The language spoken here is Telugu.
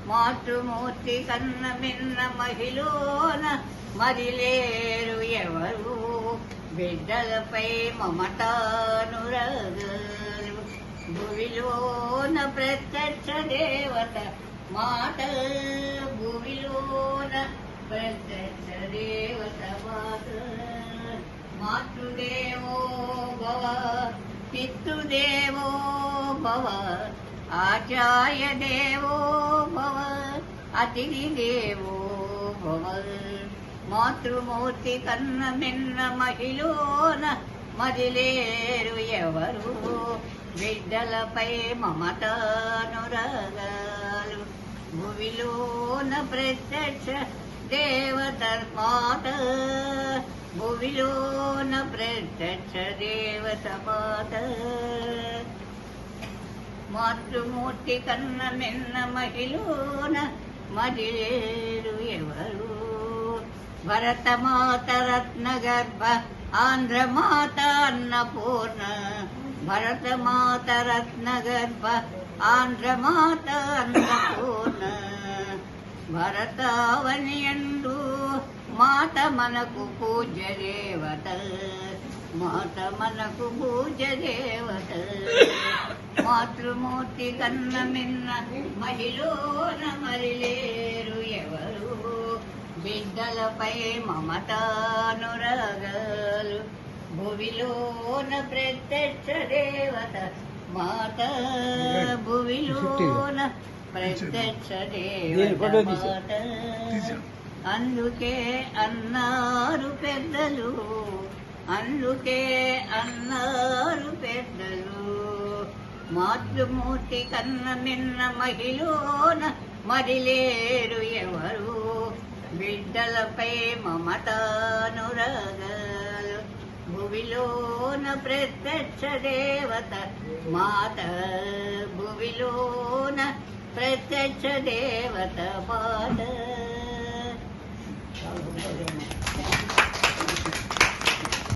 మాతృమూర్తి కన్న మిన్న మహిళన మరిలేరు ఎవరు బిడ్డలపై మమతానురాగాలు భువిలోన ప్రత్యక్ష దేవత మాత భువిలోన ప్రత్యక్ష దేవత మాత మాతృదేవో భవ పితృదేవో భవ ఆచార్య దేవో భవ అతిథి దేవో భవ మాతృమూర్తి కన్న మిన్న మహిళన మదిలేరు ఎవరు బిడ్డలపై మమతానురాగాలు భువిలోన ప్రత్యక్ష దేవత మాత భువిలోన ప్రత్యక్ష దేవత మాత మాతృమూర్తి కన్న మిన్న మహిళన మదిలేరు ఎవరు భరతమాత రత్నగర్భ ఆంధ్రమాత అన్నపూర్ణ భరతమాత రత్నగర్భ ఆంధ్రమాత అన్నపూర్ణ భరతావనియందు మాత మనకు పూజ్య దేవత మాత మనకు పూజ్య దేవత మాతృమూర్తి కన్న మిన్న మహిళన మరిలేరు ఎవరు బిడ్డలపై మమతానురాగాలు భువిలోన ప్రత్యక్ష దేవత మాత భువిలోన ప్రత్యక్ష దేవత మాత అందుకే అన్నారు పెద్దలు అందుకే అన్నారు పెద్దలు మాతృమూర్తి కన్న మిన్న మహిళన మరిలేరు ఎవరు బిడ్డలపై మమతానురాగాలు భువిలోన ప్రత్యక్ష దేవత మాత భువిలోన ప్రత్యక్ష దేవత మాత